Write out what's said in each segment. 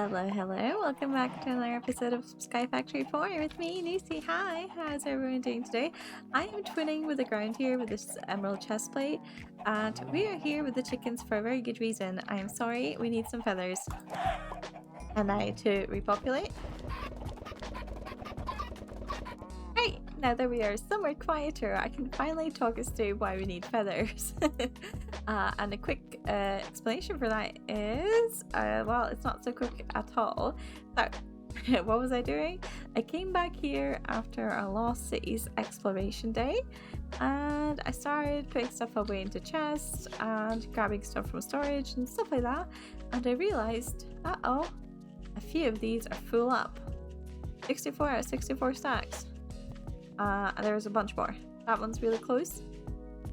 Hello, hello. Welcome back to another episode of SkyFactory 4 with me, Lucy. Hi, how's everyone doing today? I am twinning with the ground here with this emerald chest plate, and we are here with the chickens for a very good reason. I am sorry, we need some feathers. And now to repopulate. Right, now that we are somewhere quieter, I can finally talk us through why we need feathers. And a quick explanation for that is, well, it's not so quick at all. So, what was I doing? I came back here after a Lost Cities exploration day, and I started putting stuff away into chests and grabbing stuff from storage and stuff like that. And I realized, a few of these are full up. 64 out of 64 stacks. And there's a bunch more. That one's really close.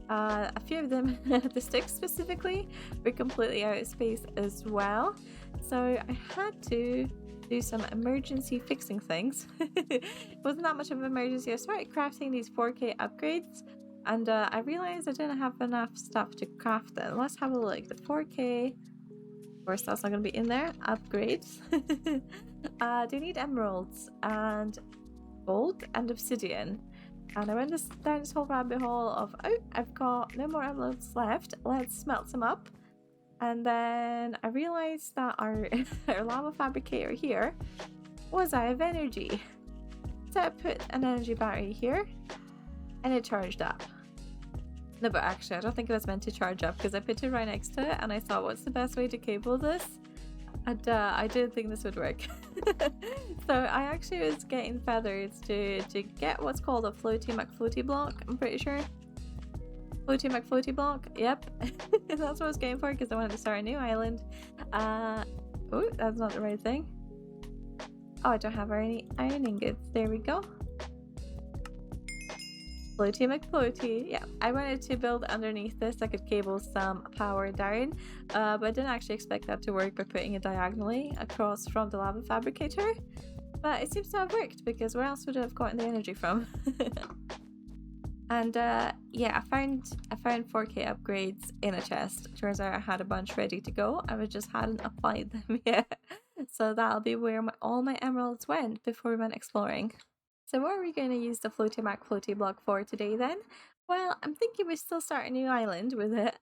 A few of them, the sticks specifically, were completely out of space as well. So I had to do some emergency fixing things. It wasn't that much of an emergency. I started crafting these 4K upgrades, and I realized I didn't have enough stuff to craft them. Let's have a look. The 4K, of course, that's not going to be in there. Upgrades. Do you need emeralds and gold and obsidian? And I went down this whole rabbit hole of, I've got no more emeralds left. Let's smelt some up. And then I realized that our lava fabricator here was out of energy. So I put an energy battery here, and it charged up. No, but actually, I don't think it was meant to charge up because I put it right next to it, and I thought, what's the best way to cable this? And I didn't think this would work. So I actually was getting feathers to get what's called a floaty McFloaty block, I'm pretty sure. Floaty McFloaty block, yep. That's what I was going for because I wanted to start a new island. Oh, that's not the right thing. Oh, I don't have any iron ingots. There we go. Floaty McFloaty. Yeah, I wanted to build underneath this. I could cable some power down, but I didn't actually expect that to work by putting it diagonally across from the lava fabricator. But it seems to have worked because where else would I have gotten the energy from? And yeah, I found 4K upgrades in a chest. Turns out I had a bunch ready to go. I just hadn't applied them yet. So that'll be where all my emeralds went before we went exploring. So what are we going to use the Floaty McFloaty block for today then? Well, I'm thinking we still start a new island with it.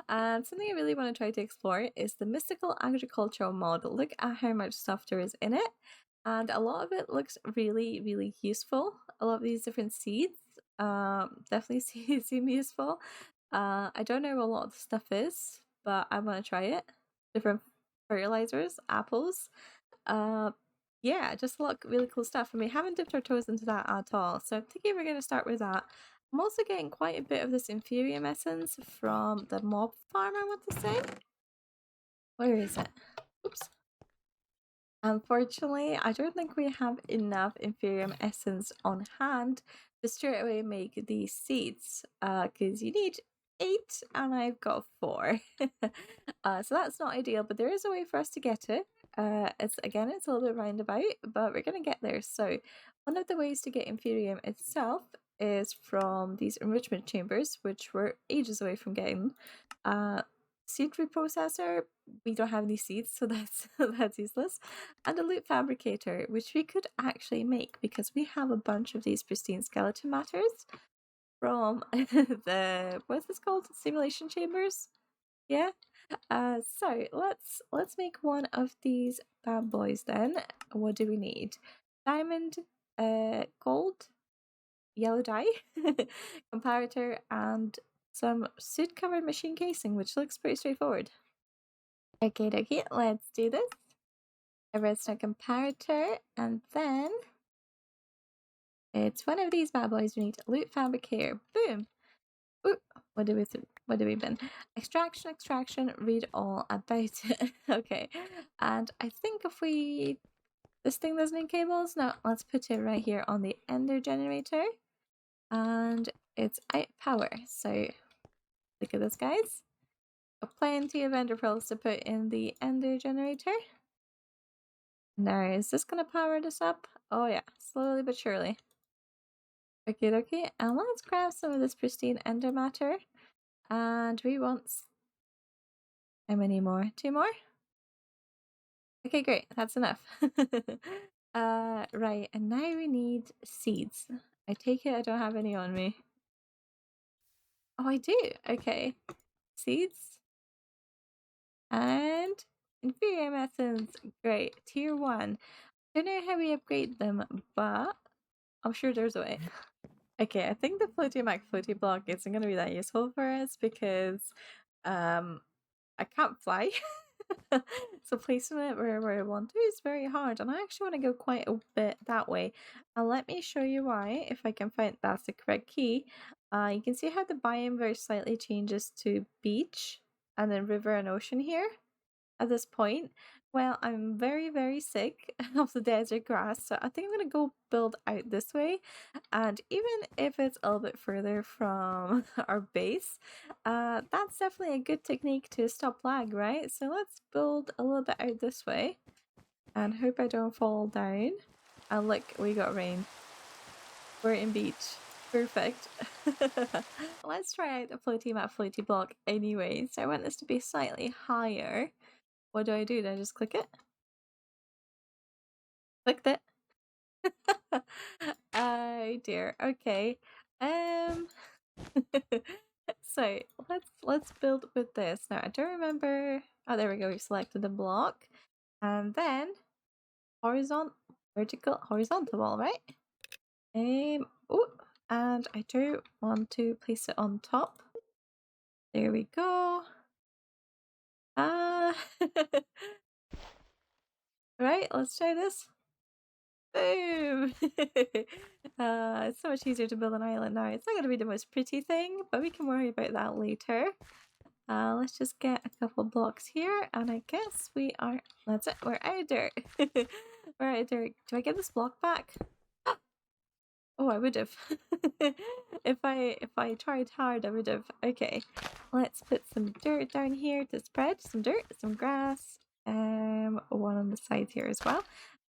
And something I really want to try to explore is the mystical agricultural mod. Look at how much stuff there is in it. And a lot of it looks really, really useful. A lot of these different seeds definitely seem useful. I don't know what a lot of the stuff is, but I want to try it. Different fertilizers, apples. Yeah, just a lot of really cool stuff, and we haven't dipped our toes into that at all. So I'm thinking we're going to start with that. I'm also getting quite a bit of this Inferium essence from the mob farm, I want to say. Where is it? Oops. Unfortunately, I don't think we have enough Inferium essence on hand to straight away make these seeds, because you need 8 and I've got 4. So that's not ideal, but there is a way for us to get it. It's a little bit roundabout, but we're gonna get there. So one of the ways to get Inferium itself is from these enrichment chambers, which we're ages away from getting. Seed reprocessor, we don't have any seeds, so that's useless. And a loot fabricator, which we could actually make because we have a bunch of these pristine skeleton matters from the, what's this called? Simulation chambers? Yeah. So let's make one of these bad boys then. What do we need? Diamond, gold, yellow dye, comparator, and some soot covered machine casing, which looks pretty straightforward. Okay, let's do this. A redstone comparator, and then it's one of these bad boys. We need a loot fabricator. Boom. Ooh, what do we been? Extraction, read all about it. Okay. And I think if this thing doesn't need cables, no, let's put it right here on the ender generator. And it's out power. So look at this, guys. Got plenty of ender pearls to put in the ender generator. Now, is this gonna power this up? Oh yeah, slowly but surely. Okay, and let's grab some of this pristine ender matter. And we want how many more? 2 more? Okay, great. That's enough. Right. And now we need seeds. I take it I don't have any on me. Oh, I do. Okay. Seeds and inferior methods. Great. Tier 1. Don't know how we upgrade them, but I'm sure there's a way. Okay, I think the floaty mac floaty block isn't going to be that useful for us because I can't fly. So placing it where I want to is very hard, and I actually want to go quite a bit that way. And let me show you why, if I can find that's the correct key. You can see how the biome very slightly changes to beach and then river and ocean here at this point. Well, I'm very, very sick of the desert grass, so I think I'm gonna go build out this way. And even if it's a little bit further from our base, that's definitely a good technique to stop lag, right? So let's build a little bit out this way and hope I don't fall down. And look, we got rain. We're in beach. Perfect. Let's try out the floaty map floaty block anyway. So I want this to be slightly higher. What do? Do I just click it? Clicked it. Oh dear. Okay. So let's build with this. Now I don't remember. Oh, there we go. We selected the block. And then horizontal wall, right? Oh, and I do want to place it on top. There we go. Right, let's try this. Boom! It's so much easier to build an island now. It's not going to be the most pretty thing, but we can worry about that later. Let's just get a couple blocks here, and I guess we are... That's it, we're out of dirt. We're out of dirt. Do I get this block back? Oh, I would have. If I tried hard, I would have. Okay, let's put some dirt down here to spread. Some dirt, some grass, one on the sides here as well.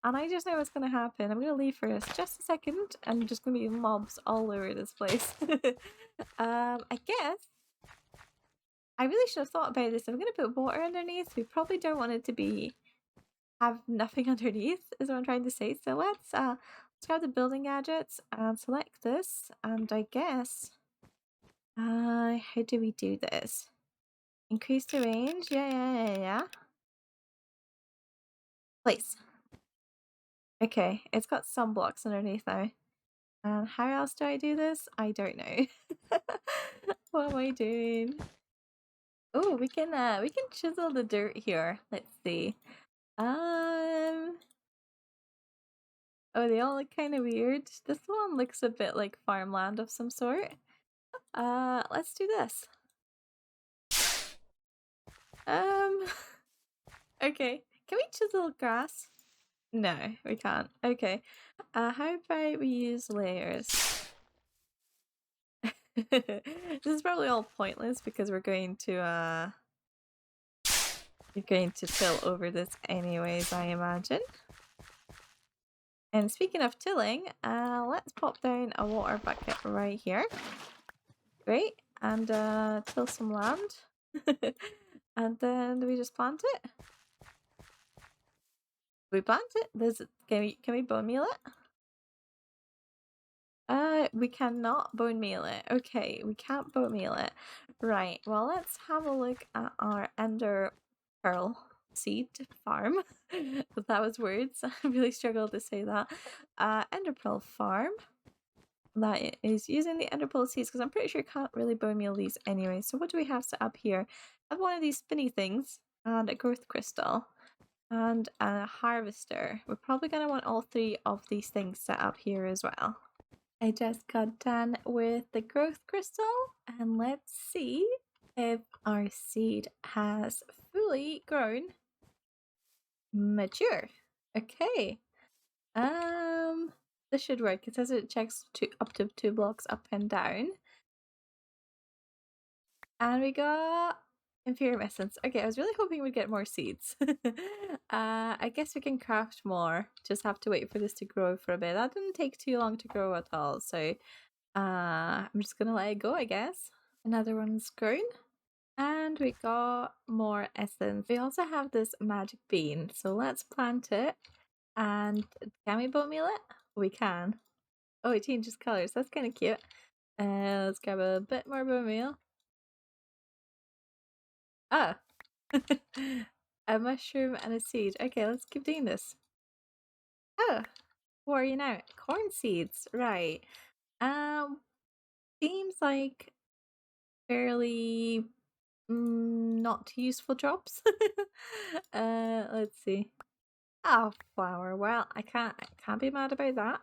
And I just know what's going to happen. I'm going to leave for just a second, and there's going to be mobs all over this place. I guess I really should have thought about this. I'm going to put water underneath. We probably don't want it to have nothing underneath, is what I'm trying to say. So let's grab the building gadgets and select this. And I guess, how do we do this? Increase the range. Yeah. Place. Okay, it's got some blocks underneath now. And how else do I do this? I don't know. What am I doing? Oh, we can chisel the dirt here. Let's see. Oh, they all look kind of weird. This one looks a bit like farmland of some sort. Let's do this. Okay. Can we chisel grass? No, we can't. Okay. How about we use layers? This is probably all pointless because we're going to till over this anyways, I imagine. And speaking of tilling, let's pop down a water bucket right here. Great. And till some land. And then do we just plant it? We plant it? Can we bone meal it? We cannot bone meal it. Okay, we can't bone meal it. Right, well, let's have a look at our ender pearl seed farm. If that was words, I really struggled to say that. Ender pearl farm that is using the ender pearl seeds because I'm pretty sure you can't really bone meal these anyway. So what do we have set up here? I have one of these spinny things and a growth crystal and a harvester. We're probably going to want all three of these things set up here as well. I just got done with the growth crystal and let's see if our seed has fully grown mature. Okay. This should work. It says it checks up to 2 blocks up and down. And we got inferior essence. Okay, I was really hoping we'd get more seeds. I guess we can craft more. Just have to wait for this to grow for a bit. That didn't take too long to grow at all. So I'm just gonna let it go, I guess. Another one's grown. And we got more essence. We also have this magic bean, so let's plant it. And can we bone meal it? We can. Oh, it changes colors. That's kind of cute. Let's grab a bit more bone meal. Ah, a mushroom and a seed. Okay, let's keep doing this. Oh, what are you now? Corn seeds, right? Seems like fairly not useful jobs. Let's see. Oh, flour. Well, I can't be mad about that.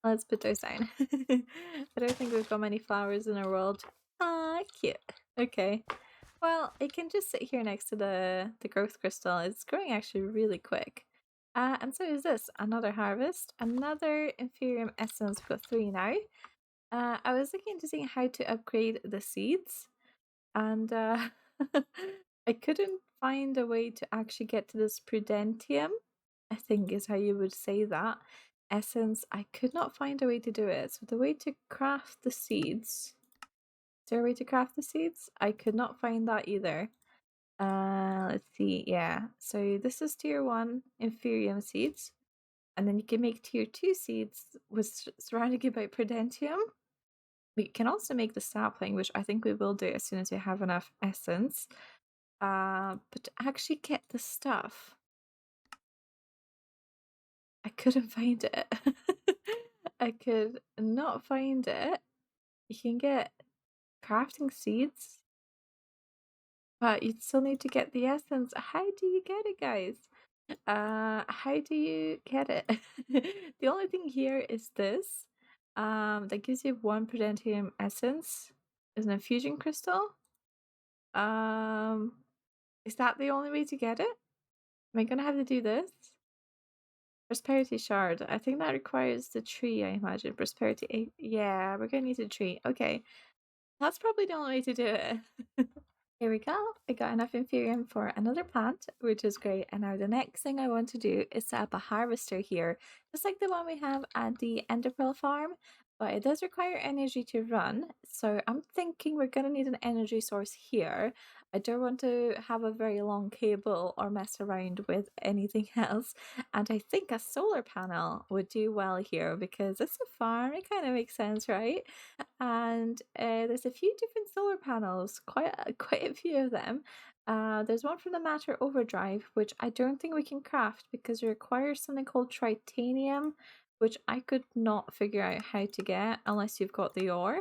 Let's put those down. I don't think we've got many flowers in our world. Ah, cute. Okay. Well, it can just sit here next to the growth crystal. It's growing actually really quick. And so is this. Another harvest. Another Inferium Essence. We've got 3 now. I was looking to see how to upgrade the seeds. And I couldn't find a way to actually get to this Prudentium, I think is how you would say that. Essence, I could not find a way to do it. So the way to craft the seeds. Is there a way to craft the seeds? I could not find that either. Let's see. Yeah. So this is tier 1 Inferium seeds. And then you can make tier 2 seeds with surrounded by Prudentium. We can also make the sapling, which I think we will do as soon as we have enough essence. But to actually get the stuff, I couldn't find it. I could not find it. You can get crafting seeds, but you'd still need to get the essence. How do you get it, guys? How do you get it? The only thing here is this. That gives you 1 Prudentium essence. Is an infusion crystal. Is that the only way to get it? Am I gonna have to do this? Prosperity shard. I think that requires the tree, I imagine. Prosperity 8. Yeah, we're gonna need a tree. Okay. That's probably the only way to do it. Here we go. I got enough Inferium for another plant, which is great. And now the next thing I want to do is set up a harvester here, just like the one we have at the Enderpearl farm. But it does require energy to run. So I'm thinking we're going to need an energy source here. I don't want to have a very long cable or mess around with anything else. And I think a solar panel would do well here because it's a farm. It kind of makes sense, right? And there's a few different solar panels, quite a few of them. There's one from the Matter Overdrive, which I don't think we can craft because it requires something called tritanium, which I could not figure out how to get unless you've got the ore,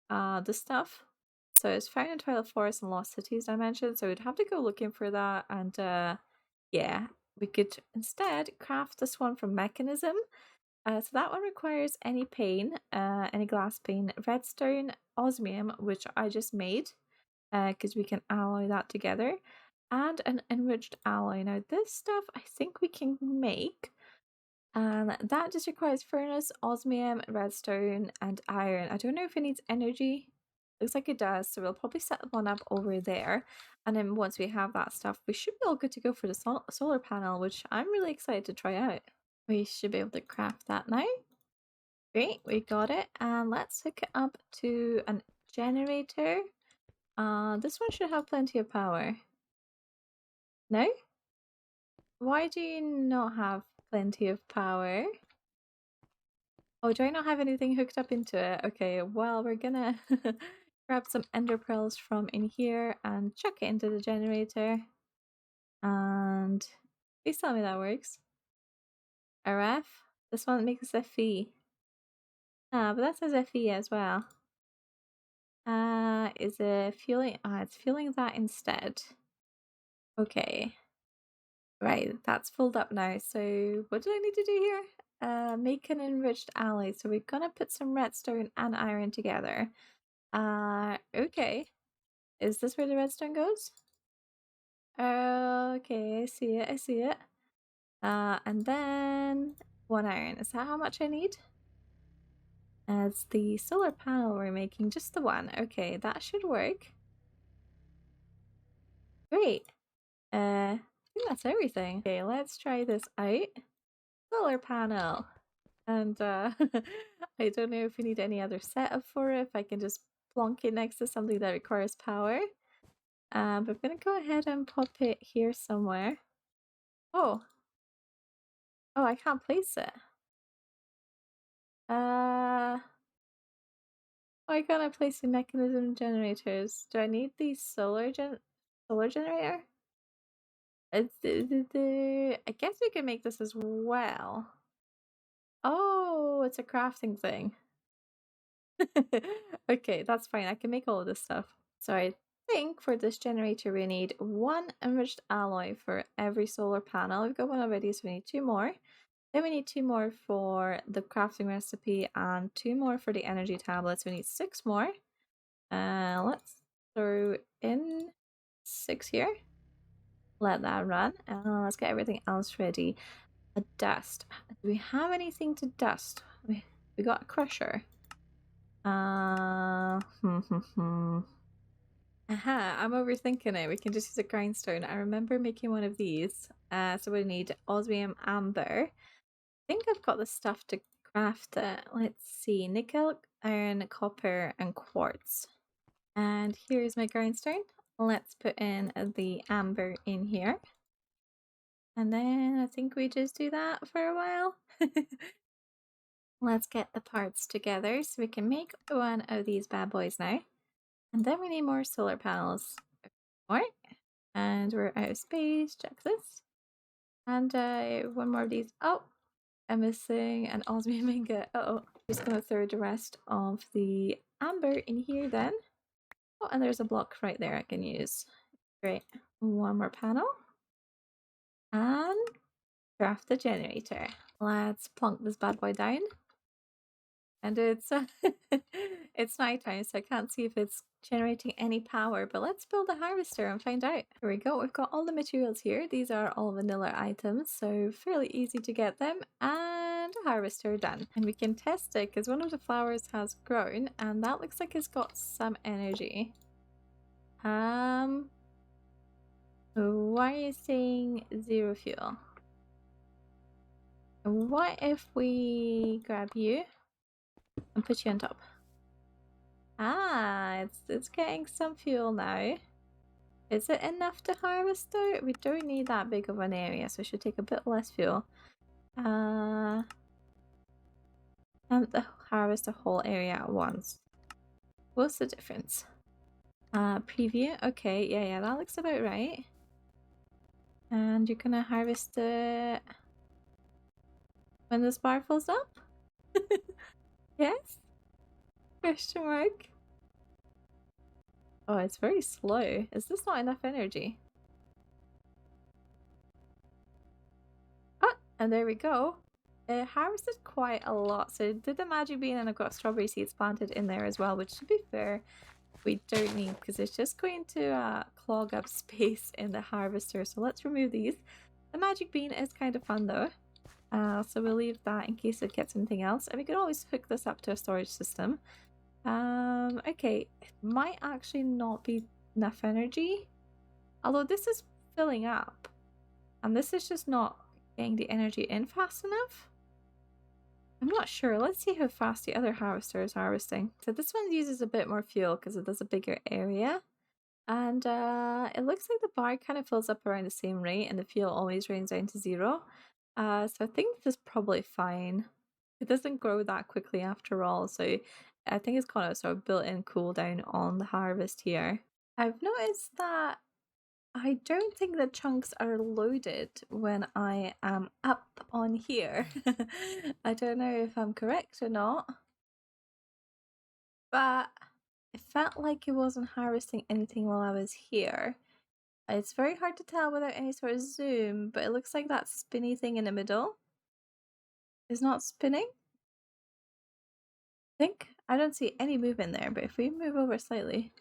the stuff. So it's found in Twilight Forest and Lost Cities, I mentioned, so we'd have to go looking for that. And yeah, we could instead craft this one from Mekanism. So that one requires any pane, any glass pane, redstone, osmium, which I just made, because we can alloy that together, and an enriched alloy. Now this stuff I think we can make, and that just requires furnace, osmium, redstone, and iron. I don't know if it needs energy. Looks like it does, so we'll probably set one up over there. And then once we have that stuff, we should be all good to go for the solar panel, which I'm really excited to try out. We should be able to craft that now. Great, we got it. And let's hook it up to a generator. This one should have plenty of power. No? Why do you not have plenty of power? Oh, do I not have anything hooked up into it? Okay, well, we're gonna grab some ender pearls from in here and chuck it into the generator. And please tell me that works. RF? This one makes FE. Ah, but that says FE as well. Is it fueling? It's fueling that instead. Okay. Right, that's filled up now. So what do I need to do here? Make an enriched alloy. So we're gonna put some redstone and iron together. Okay. Is this where the redstone goes? Okay, I see it, I see it. And then 1 iron. Is that how much I need? It's the solar panel we're making, just the one. Okay, that should work. Great. I think that's everything. Okay, let's try this out. Solar panel. And I don't know if we need any other setup for it, if I can just plonk it next to something that requires power. But I'm gonna go ahead and pop it here somewhere. Oh, oh, I can't place it. Oh, I gotta place the mechanism generators. Do I need the solar generator? I guess we can make this as well. Oh, it's a crafting thing. Okay, that's fine. I can make all of this stuff. So I think for this generator we need one enriched alloy for every solar panel. We've got one already, so we need two more. Then we need two more for the crafting recipe and two more for the energy tablets. We need six more. Let's throw in 6 here. Let that run. And let's get everything else ready. A dust. Do we have anything to dust? We got a crusher. Aha, I'm overthinking it. We can just use a grindstone. I remember making one of these. So we need osmium amber. I think I've got the stuff to craft it. Let's see. Nickel, iron, copper, and quartz. And here's my grindstone. Let's put in the amber in here. And then I think we just do that for a while. Let's get the parts together so we can make one of these bad boys now. And then we need more solar panels. More. And we're out of space. Check this. And one more of these. Oh, I'm missing an osmium ingot. Uh-oh. Just gonna throw the rest of the amber in here then. Oh, and there's a block right there I can use. Great. One more panel. And craft the generator. Let's plonk this bad boy down. And it's it's nighttime, so I can't see if it's generating any power, but let's build a harvester and find out. Here we go. We've got all the materials here. These are all vanilla items, so fairly easy to get them. And a harvester done. And we can test it because one of the flowers has grown and that looks like it's got some energy. Why are you saying 0 fuel? What if we grab you and put you on top? Ah, it's getting some fuel now. Is it enough to harvest though? We don't need that big of an area, so it should take a bit less fuel. And harvest the whole area at once. What's the difference? Preview. Okay, yeah, that looks about right. And you're gonna harvest it when this bar fills up? Yes? Question mark. Oh, it's very slow. Is this not enough energy? Oh, and there we go. It harvested quite a lot. So it did the magic bean and I've got strawberry seeds planted in there as well, which to be fair, we don't need because it's just going to clog up space in the harvester. So let's remove these. The magic bean is kind of fun though. So we'll leave that in case it gets anything else. And we can always hook this up to a storage system. Okay, it might actually not be enough energy. Although this is filling up. And this is just not getting the energy in fast enough. I'm not sure. Let's see how fast the other harvester is harvesting. So this one uses a bit more fuel because it does a bigger area. And it looks like the bar kind of fills up around the same rate and the fuel always drains down to 0. So I think this is probably fine. It doesn't grow that quickly after all, so I think it's got a sort of built-in cooldown on the harvest here. I've noticed that I don't think the chunks are loaded when I am up on here. I don't know if I'm correct or not, but it felt like it wasn't harvesting anything while I was here. It's very hard to tell without any sort of zoom, but it looks like that spinny thing in the middle is not spinning. I don't see any movement there, but if we move over slightly,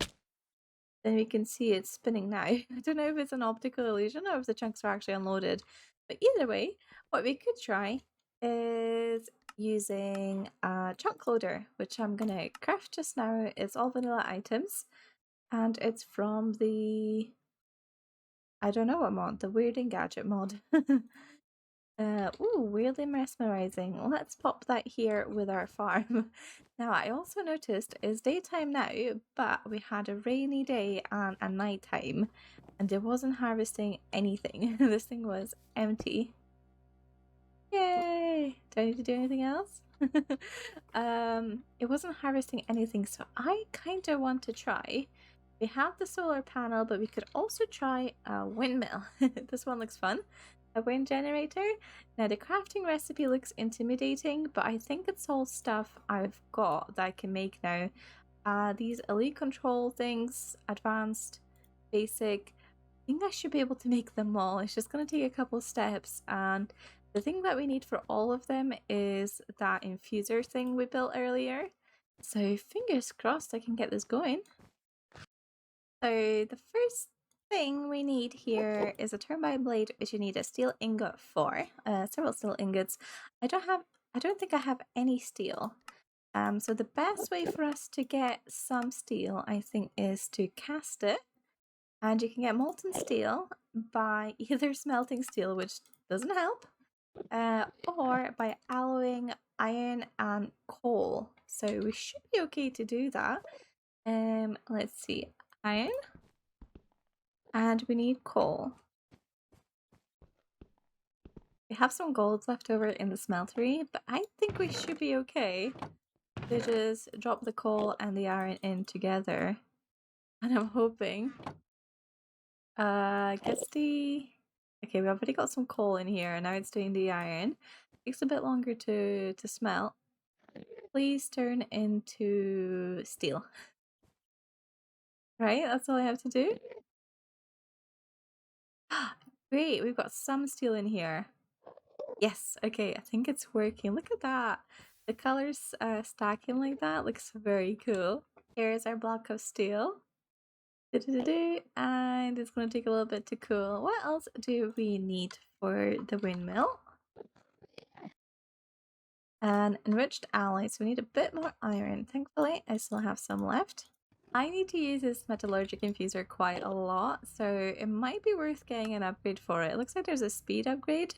then we can see it's spinning now. I don't know if it's an optical illusion or if the chunks are actually unloaded, but either way, what we could try is using a chunk loader, which I'm gonna craft just now. It's all vanilla items, and it's from the, I don't know what mod, the Weird Gadget mod. Ooh, weirdly mesmerizing. Let's pop that here with our farm. Now, I also noticed it's daytime now, but we had a rainy day and a nighttime, and it wasn't harvesting anything. This thing was empty. Yay! Do I need to do anything else? It wasn't harvesting anything, so I kind of want to try. We have the solar panel, but we could also try a windmill. This one looks fun. A wind generator. Now, the crafting recipe looks intimidating, but I think it's all stuff I've got that I can make now. These elite control things, advanced, basic. I think I should be able to make them all. It's just going to take a couple steps, and the thing that we need for all of them is that infuser thing we built earlier. So fingers crossed I can get this going. So the first thing we need here is a turbine blade, which you need a steel ingot for. Several steel ingots. I don't think I have any steel. So the best way for us to get some steel, I think, is to cast it. And you can get molten steel by either smelting steel, which doesn't help, or by alloying iron and coal. So we should be okay to do that. Let's see, iron, and we need coal. We have some gold left over in the smeltery, but I think we should be okay to just drop the coal and the iron in together. And I'm hoping. Guess the... Okay, we've already got some coal in here, and now it's doing the iron. Takes a bit longer to smelt. Please turn into steel. Right, that's all I have to do. Great, we've got some steel in here. Yes, okay, I think it's working. Look at that. The colors stacking like that looks very cool. Here's our block of steel. And it's going to take a little bit to cool. What else do we need for the windmill? And enriched alloys. We need a bit more iron. Thankfully, I still have some left. I need to use this metallurgic infuser quite a lot, so it might be worth getting an upgrade for it. It looks like there's a speed upgrade.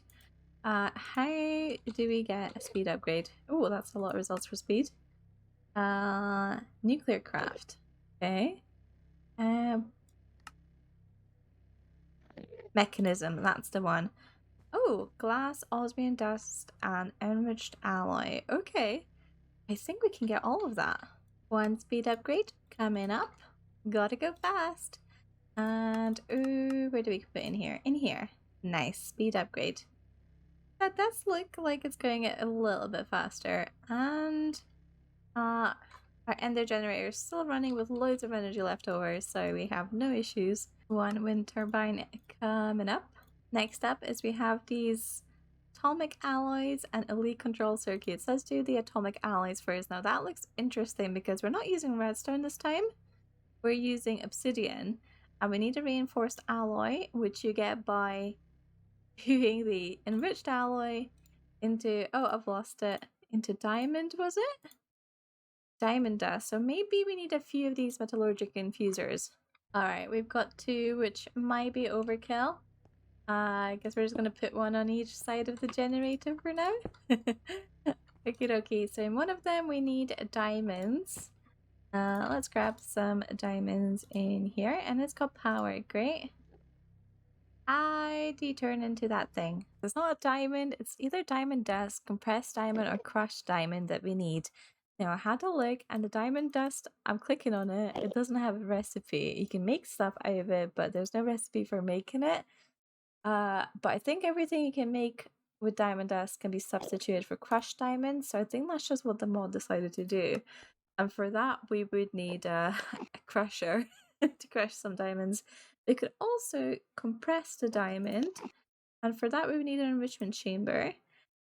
How do we get a speed upgrade? Oh, that's a lot of results for speed. Nuclear craft. Okay. Mechanism, that's the one. Oh, glass, osmium dust, and enriched alloy. Okay. I think we can get all of that. One speed upgrade coming up. Gotta go fast. And ooh, where do we put in here? In here. Nice speed upgrade. That does look like it's going a little bit faster. And our ender generator is still running with loads of energy left over, so we have no issues. One wind turbine coming up. Next up is we have these atomic alloys and elite control circuits. Let's do the atomic alloys first. Now that looks interesting because we're not using redstone this time. We're using obsidian, and we need a reinforced alloy, which you get by doing the enriched alloy into, oh, I've lost it, into diamond, was it? Diamond dust. So maybe we need a few of these metallurgic infusers. Alright, we've got two, which might be overkill. I guess we're just going to put one on each side of the generator for now. Okie dokie. So in one of them we need diamonds. Let's grab some diamonds in here, and it's got power. Great. How do you turn into that thing? It's not a diamond, it's either diamond dust, compressed diamond, or crushed diamond that we need. Now I had a look, and the diamond dust, I'm clicking on it, it doesn't have a recipe. You can make stuff out of it, but there's no recipe for making it. But I think everything you can make with diamond dust can be substituted for crushed diamonds, so I think that's just what the mod decided to do. And for that, we would need a crusher to crush some diamonds. We could also compress the diamond, and for that we would need an enrichment chamber.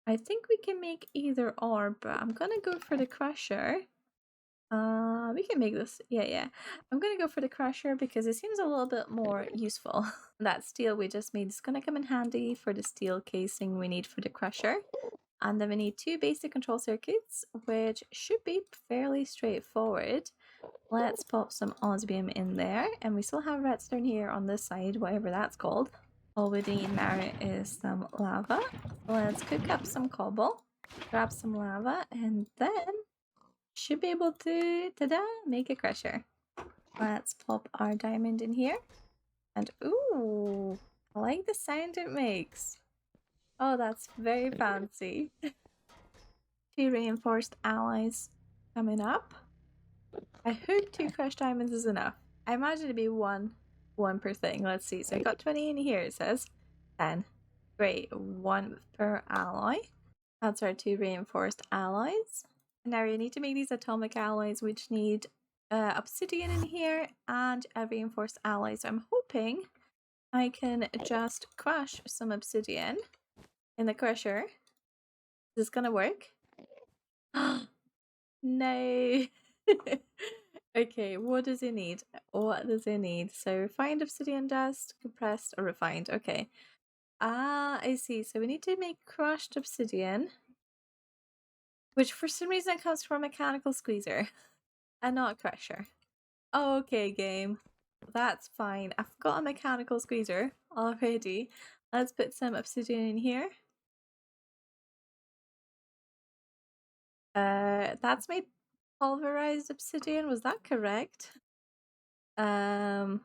I think we can make either or, but I'm gonna go for the crusher. We can make this, yeah. I'm gonna go for the crusher because it seems a little bit more useful. That steel we just made is gonna come in handy for the steel casing we need for the crusher. And then we need two basic control circuits, which should be fairly straightforward. Let's pop some osmium in there, and we still have redstone here on this side, whatever that's called. All we need now is some lava. Let's cook up some cobble, grab some lava, and then should be able to, ta-da, make a crusher. Let's pop our diamond in here. And ooh, I like the sound it makes. Oh, that's very fancy. 2 reinforced alloys coming up. I hope 2 crushed diamonds is enough. I imagine it'd be one per thing. Let's see. So I got 20 in here, it says. 10. Great. 1 per alloy. That's our 2 reinforced alloys. Now we need to make these atomic alloys, which need obsidian in here and a reinforced alloy. So I'm hoping I can just crush some obsidian in the crusher. Is this gonna work? No. Okay, what does it need? What does it need? So refined obsidian dust, compressed or refined. Okay. Ah, I see. So we need to make crushed obsidian, which for some reason comes from a mechanical squeezer and not a crusher. Okay, game. That's fine. I've got a mechanical squeezer already. Let's put some obsidian in here. That's made pulverized obsidian. Was that correct? Oh,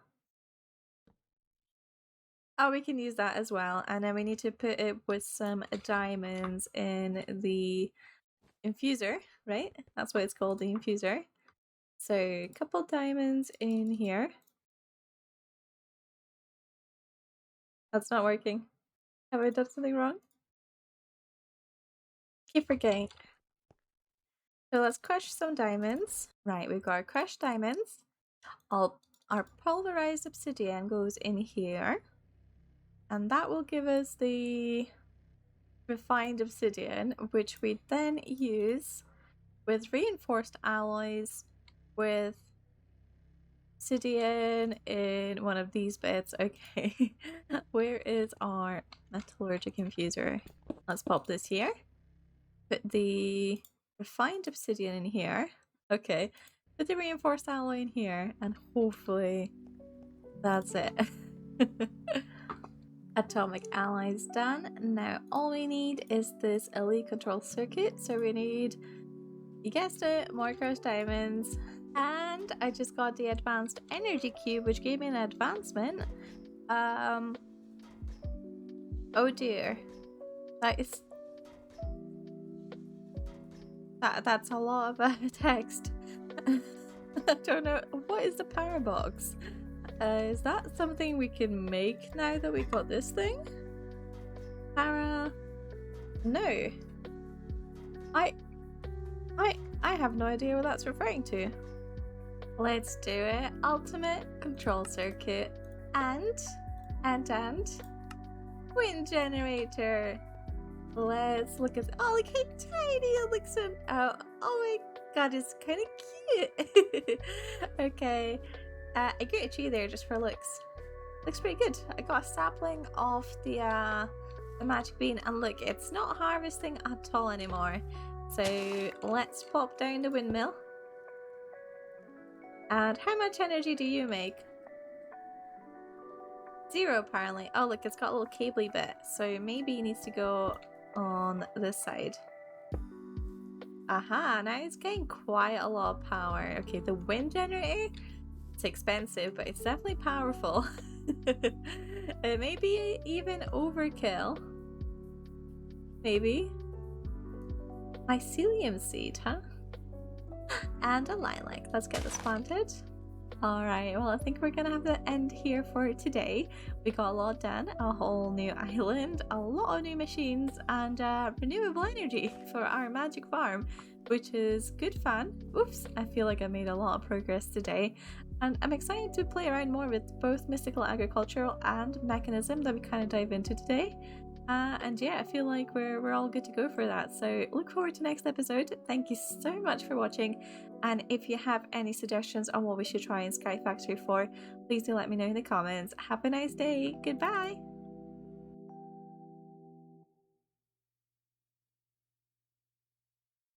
we can use that as well. And then we need to put it with some diamonds in the infuser, right? That's what it's called, the infuser. So a couple diamonds in here. That's not working. Have I done something wrong? Keep forgetting. So let's crush some diamonds. Right, we've got our crushed diamonds. Our pulverized obsidian goes in here. And that will give us the refined obsidian, which we then use with reinforced alloys with obsidian in one of these bits. Okay, where is our metallurgic infuser? Let's pop this here. Put the refined obsidian in here. Okay, put the reinforced alloy in here, and hopefully that's it. Atomic alloys done. Now all we need is this elite control circuit. So we need, you guessed it, more crushed diamonds. And I just got the advanced energy cube, which gave me an advancement. Oh dear. That is... That's a lot of text. I don't know. What is the power box? Is that something we can make now that we got this thing? Para... No. I have no idea what that's referring to. Let's do it. Ultimate control circuit and wind generator. Let's look at... Oh, look how tiny it looks. Oh my god, it's kind of cute. Okay. I got a tree there just for looks. Looks pretty good. I got a sapling off the magic bean, and look, it's not harvesting at all anymore. So let's pop down the windmill. And how much energy do you make? 0 apparently. Oh look, it's got a little cabley bit, so maybe it needs to go on this side. Aha, now it's getting quite a lot of power. Okay, the wind generator, it's expensive, but it's definitely powerful. It may be even overkill. Maybe. Mycelium seed, huh? And a lilac. Let's get this planted. Alright, well I think we're gonna have to end here for today. We got a lot done, a whole new island, a lot of new machines, and renewable energy for our magic farm, which is good fun. Oops, I feel like I made a lot of progress today. And I'm excited to play around more with both mystical agricultural and mechanism that we kind of dive into today. And yeah, I feel like we're all good to go for that. So look forward to next episode. Thank you so much for watching. And if you have any suggestions on what we should try in SkyFactory 4, please do let me know in the comments. Have a nice day. Goodbye.